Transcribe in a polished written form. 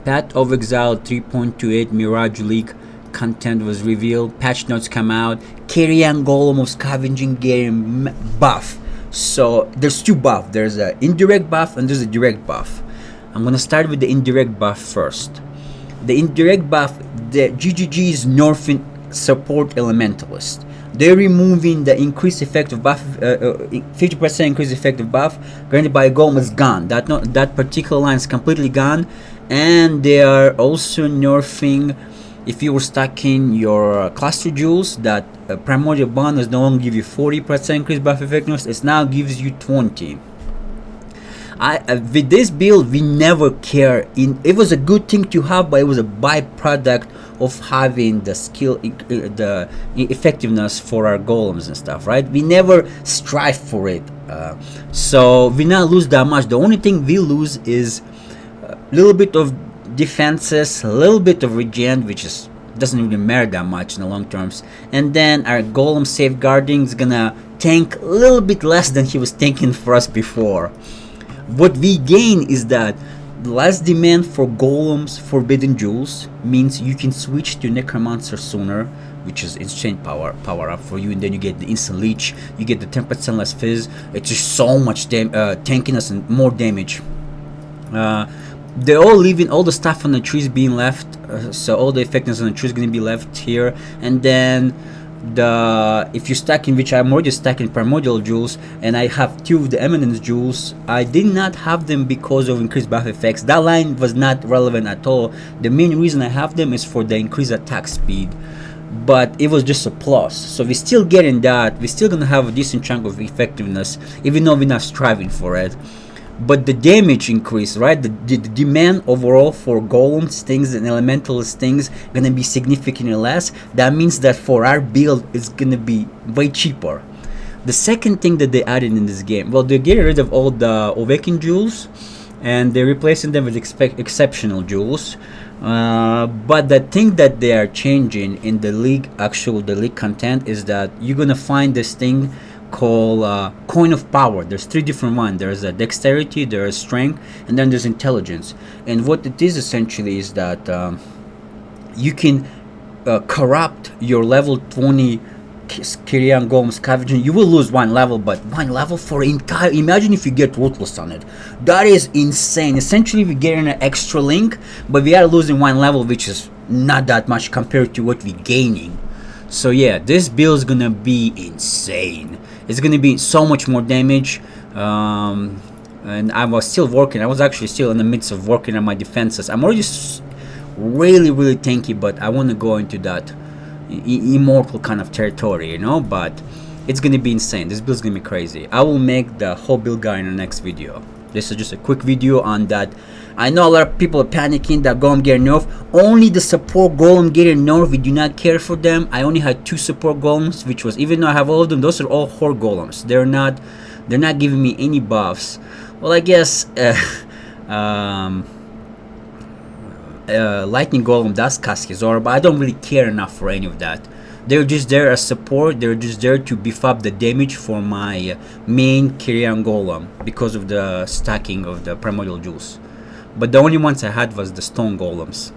Path of Exile 3.28 Mirage leak content was revealed. Patch notes come out. Carrion Golem of Scavenging game buff. So there's two buffs. There's an indirect buff and there's a direct buff. I'm gonna start with the indirect buff first. The indirect buff, the GGG is nerfing support elementalist. They're removing the increased effective buff, 50% increased effective buff granted by Golem is gone. That particular line is completely gone, and they are also nerfing. If you were stacking your cluster jewels, that primordial bond does no longer give you 40% increased buff effectiveness. It now gives you 20. With this build, we never care. It was a good thing to have, but it was a byproduct of having the skill, the effectiveness for our golems and stuff, right? We never strive for it, so we not lose that much. The only thing we lose is a little bit of defenses, a little bit of regen, which is doesn't really matter that much in the long terms, and then our golem safeguarding is gonna tank a little bit less than he was tanking for us before. What we gain is that less demand for golems forbidden jewels means you can switch to necromancer sooner, which is insane power up for you, and then you get the instant leech, you get the 10% less fizz. It's just so much tankiness and more damage. They're all leaving all the stuff on the trees being left, so all the effectiveness on the trees is going to be left here. And then if you're stacking, which I'm already stacking primordial jewels, and I have 2 of the eminence jewels. I did not have them because of increased buff effects. That line was not relevant at all. The main reason I have them is for the increased attack speed, but it was just a plus. So we're still getting that. We're still gonna have a decent chunk of effectiveness, even though we're not striving for it. But the damage increase, right? The demand overall for golems, things, and elementalist things gonna be significantly less. That means that for our build, it's gonna be way cheaper. The second thing that they added in this game, well, they're getting rid of all the awakened jewels, and they're replacing them with exceptional jewels. But the thing that they are changing in the league, the league content, is that you're gonna find this thing called coin of power. There's 3 different ones. There's a dexterity, there's strength, and then there's intelligence. And what it is essentially is that you can corrupt your level 20 Carrion Golem Scavenging. You will lose 1 level, but 1 level for entire. Imagine if you get ruthless on it. That is insane. Essentially, we're getting an extra link, but we are losing 1 level, which is not that much compared to what we're gaining. So yeah, this build is gonna be insane. It's gonna be so much more damage, and I was still working. I was actually still in the midst of working on my defenses. I'm already really tanky, but I want to go into that immortal kind of territory, you know. But it's gonna be insane. This build's gonna be crazy. I will make the whole build guide in the next video. This is just a quick video on that. I know a lot of people are panicking that Golem get nerfed. Only the support Golem get nerfed. We do not care for them. I only had 2 support Golems, which was, even though I have all of them, those are all Horde Golems. They're not giving me any buffs. Well, I guess Lightning Golem does cast his aura, but I don't really care enough for any of that. They're just there as support. They're just there to beef up the damage for my main Carrion Golem because of the stacking of the primordial jewels. But the only ones I had was the stone golems.